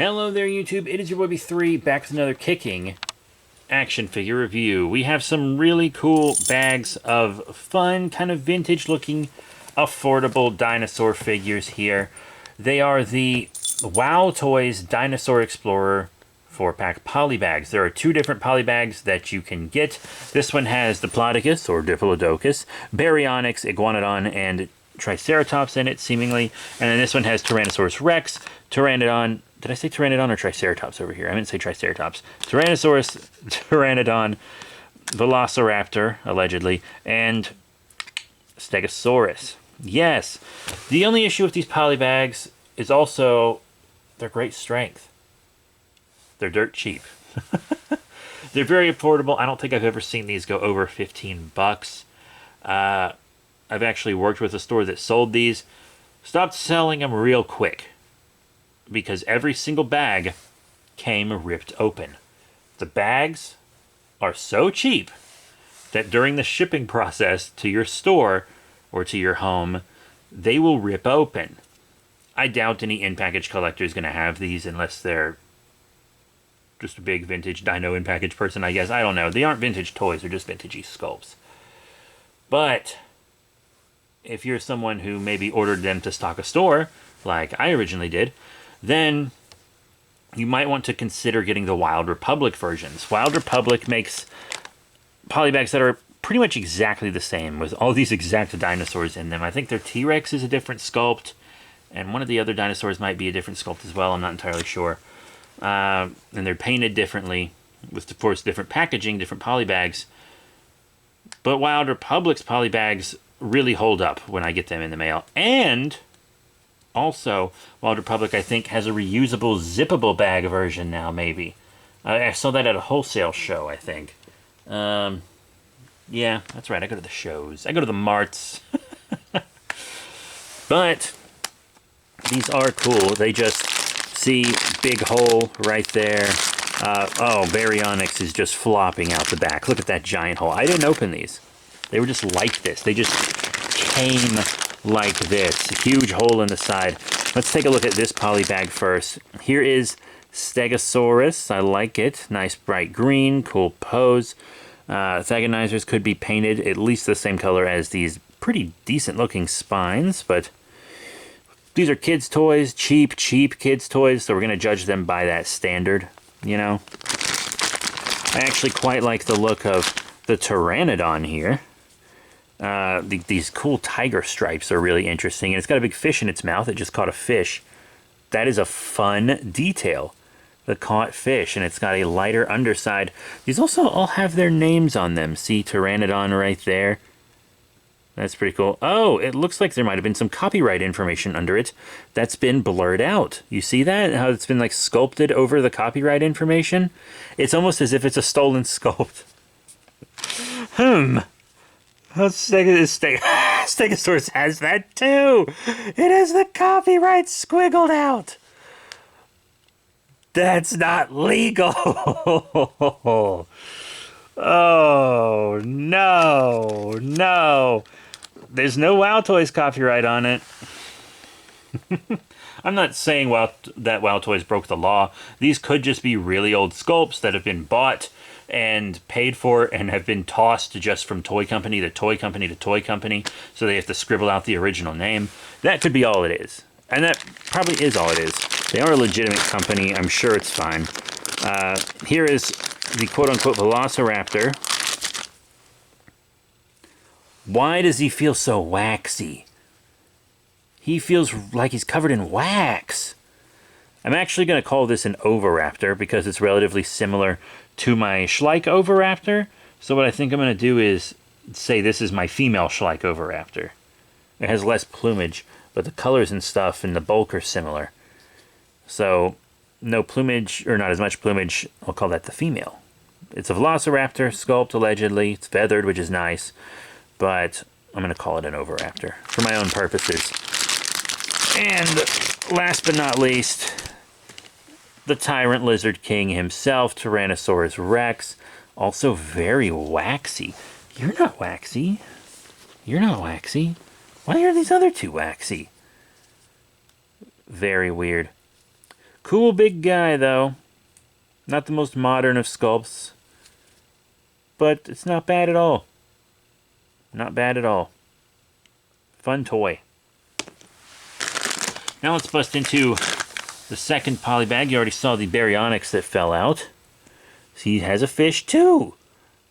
Hello there, YouTube. It is your boy B3 back with another kicking action figure review. We have some really cool bags of fun, kind of vintage-looking, affordable dinosaur figures here. They are the WowToyz Dinosaur Explorer 4-pack Polybags. There are two different Polybags that you can get. This one has Diplodocus, or Diplodocus, Baryonyx, Iguanodon, and Triceratops in it, seemingly. And then this one has Tyrannosaurus Rex, Pteranodon. Did I say Pteranodon or Triceratops over here? I meant to say Triceratops. Tyrannosaurus, Pteranodon, Velociraptor, allegedly, and Stegosaurus. Yes. The only issue with these Polybags is also their great strength. They're dirt cheap. They're very affordable. I don't think I've ever seen these go over 15 bucks. I've actually worked with a store that sold these. Stopped selling them real quick, because every single bag came ripped open. The bags are so cheap that during the shipping process to your store or to your home, they will rip open. I doubt any in-package collector is going to have these unless they're just a big vintage dino in-package person, I guess. I don't know. They aren't vintage toys. They're just vintagey sculpts. But if you're someone who maybe ordered them to stock a store, like I originally did, then you might want to consider getting the Wild Republic versions. Wild Republic makes Polybags that are pretty much exactly the same, with all these exact dinosaurs in them. I think their T-Rex is a different sculpt, and one of the other dinosaurs might be a different sculpt as well. I'm not entirely sure. And they're painted differently, with, of course, different packaging, different Polybags. But Wild Republic's Polybags really hold up when I get them in the mail. And also, Wild Republic, I think, has a reusable, zippable bag version now, maybe. I saw that at a wholesale show, I think. Yeah, that's right. I go to the shows. I go to the marts. But these are cool. They just see big hole right there. Oh, Baryonyx is just flopping out the back. Look at that giant hole. I didn't open these. They were just like this. They just came like this. Huge hole in the side. Let's take a look at this Polybag first. Here is Stegosaurus. I like it. Nice bright green. Cool pose. Thagonizers could be painted at least the same color as these pretty decent looking spines, but these are kids' toys. Cheap kids' toys, so we're going to judge them by that standard, you know? I actually quite like the look of the Pteranodon here. These cool tiger stripes are really interesting, and it's got a big fish in its mouth. It just caught a fish. That is a fun detail. The caught fish, and it's got a lighter underside. These also all have their names on them. See Pteranodon right there? That's pretty cool. Oh, it looks like there might have been some copyright information under it that's been blurred out. You see that? How it's been like sculpted over the copyright information? It's almost as if it's a stolen sculpt. Stegosaurus has that too. It has the copyright squiggled out. That's not legal. Oh, no. There's no WowToyz copyright on it. I'm not saying that WowToyz broke the law. These could just be really old sculpts that have been bought and paid for and have been tossed just from toy company to toy company to toy company, so they have to scribble out the original name. That could be all it is. And that probably is all it is. They are a legitimate company. I'm sure it's fine. Here is the quote-unquote Velociraptor. Why does he feel so waxy? He feels like he's covered in wax. I'm actually going to call this an Oviraptor because it's relatively similar to my Schleich Oviraptor. So what I think I'm going to do is say this is my female Schleich Oviraptor. It has less plumage, but the colors and stuff and the bulk are similar. So no plumage, or not as much plumage, I'll call that the female. It's a Velociraptor sculpt, allegedly. It's feathered, which is nice, but I'm going to call it an Oviraptor for my own purposes. And last but not least, the Tyrant Lizard King himself, Tyrannosaurus Rex, also very waxy. You're not waxy. You're not waxy. Why are these other two waxy? Very weird. Cool big guy, though. Not the most modern of sculpts. But it's not bad at all. Not bad at all. Fun toy. Now let's bust into the second polybag. You already saw the baryonyx that fell out. See, he has a fish too.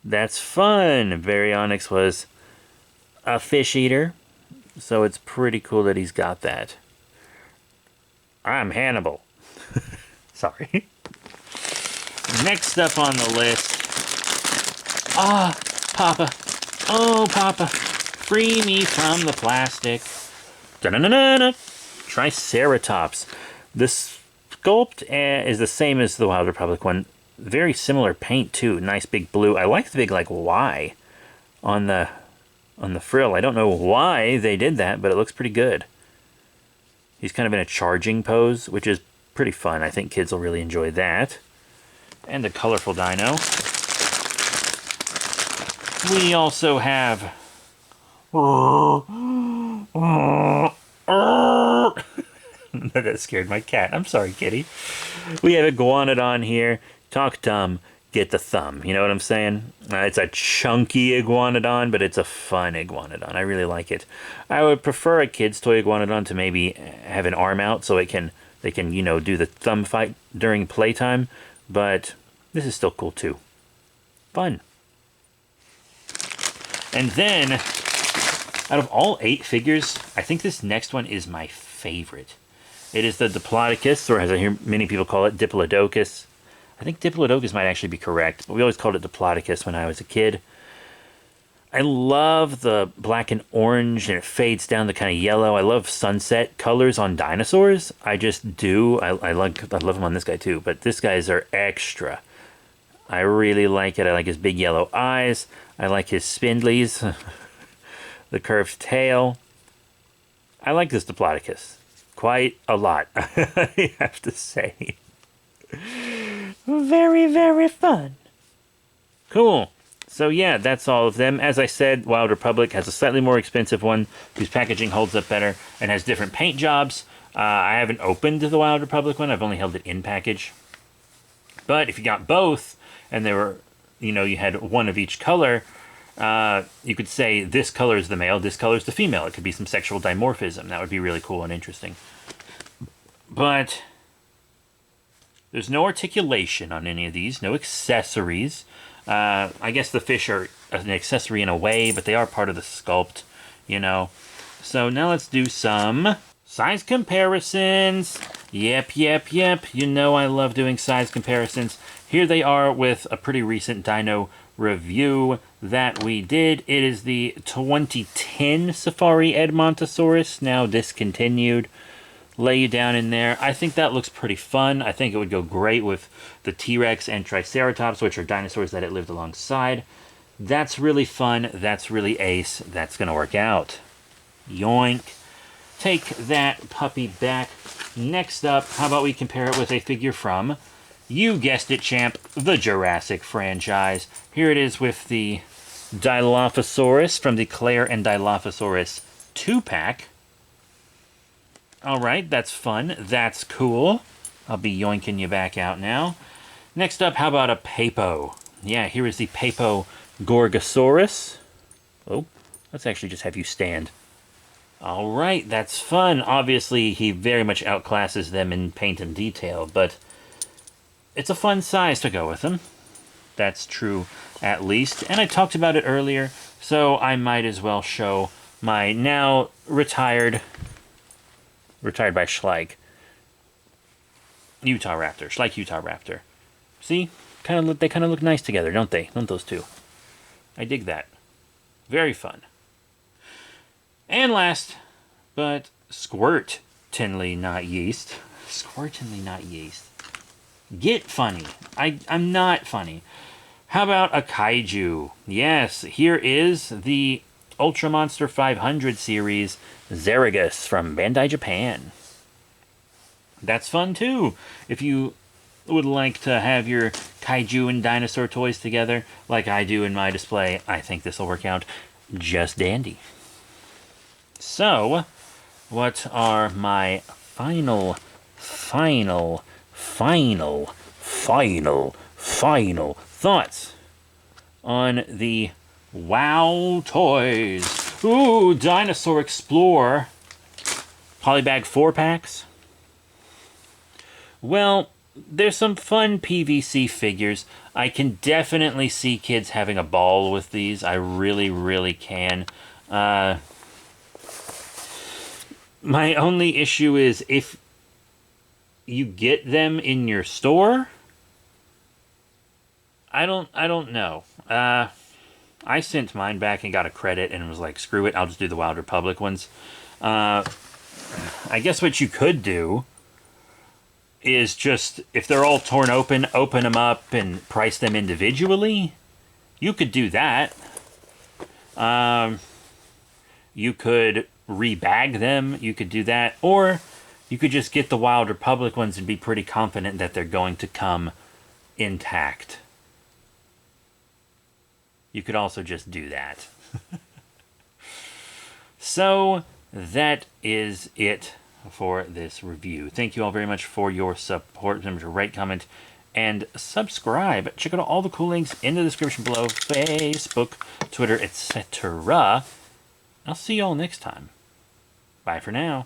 That's fun. Baryonyx was a fish eater. So it's pretty cool that he's got that. I'm Hannibal. Sorry. Next up on the list. Ah, Papa. Oh, Papa. Free me from the plastic. Da-na-na-na-na. Triceratops. This sculpt is the same as the Wild Republic one. Very similar paint too. Nice big blue. I like the big like Y on the frill. I don't know why they did that, but it looks pretty good. He's kind of in a charging pose, which is pretty fun. I think kids will really enjoy that. And the colorful dino. We also have... That scared my cat. I'm sorry, kitty. We have Iguanodon here. Talk dumb, get the thumb. You know what I'm saying? It's a chunky Iguanodon, but it's a fun Iguanodon. I really like it. I would prefer a kid's toy Iguanodon to maybe have an arm out so they can, you know, do the thumb fight during playtime. But this is still cool too. Fun. And then, out of all 8 figures, I think this next one is my favorite. It is the Diplodocus, or as I hear many people call it, Diplodocus. I think Diplodocus might actually be correct, but we always called it Diplodocus when I was a kid. I love the black and orange, and it fades down to kind of yellow. I love sunset colors on dinosaurs. I just do. I love them on this guy too, but these guys are extra. I really like it. I like his big yellow eyes. I like his spindlies. The curved tail. I like this Diplodocus quite a lot, I have to say. Very, very fun. Cool. So yeah, that's all of them. As I said, Wild Republic has a slightly more expensive one whose packaging holds up better and has different paint jobs. I haven't opened the Wild Republic one. I've only held it in package. But if you got both and they were, you know, you had one of each color, you could say this color is the male, this color is the female. It could be some sexual dimorphism. That would be really cool and interesting. But there's no articulation on any of these, no accessories. I guess the fish are an accessory in a way, but they are part of the sculpt, you know. So now let's do some size comparisons. Yep. You know I love doing size comparisons. Here they are with a pretty recent dino review that we did. It is the 2010 Safari Edmontosaurus, now discontinued. Lay you down in there. I think that looks pretty fun. I think it would go great with the T-Rex and Triceratops, which are dinosaurs that it lived alongside. That's really fun. That's really ace. That's going to work out. Yoink. Take that puppy back. Next up, how about we compare it with a figure from, you guessed it, champ, the Jurassic franchise. Here it is with the Dilophosaurus from the Claire and Dilophosaurus 2-pack. Alright, that's fun. That's cool. I'll be yoinking you back out now. Next up, how about a Papo? Yeah, here is the Papo Gorgosaurus. Oh, let's actually just have you stand. Alright, that's fun. Obviously, he very much outclasses them in paint and detail, but it's a fun size to go with him. That's true, at least. And I talked about it earlier, so I might as well show my now retired by Schleich Utah Raptor. Schleich Utah Raptor. See? They kind of look nice together, don't they? Don't those two? I dig that. Very fun. And last, but Squirtinly Not Yeast. Squirtinly Not Yeast. Get funny. I'm not funny. How about a kaiju? Yes, here is the Ultra Monster 500 series Zeragus from Bandai Japan. That's fun too. If you would like to have your kaiju and dinosaur toys together like I do in my display, I think this will work out just dandy. So, what are my final final thoughts on the WowToyz. Ooh, Dinosaur Explore Polybag 4-packs. Well, there's some fun PVC figures. I can definitely see kids having a ball with these. I really, really can. My only issue is if you get them in your store, I don't know. I sent mine back and got a credit and was like, screw it, I'll just do the Wild Republic ones. I guess what you could do is just, if they're all torn open them up and price them individually. You could do that. You could rebag them. You could do that. Or you could just get the Wild Republic ones and be pretty confident that they're going to come intact. You could also just do that. So, that is it for this review. Thank you all very much for your support. Remember to rate, comment, and subscribe. Check out all the cool links in the description below. Facebook, Twitter, etc. I'll see you all next time. Bye for now.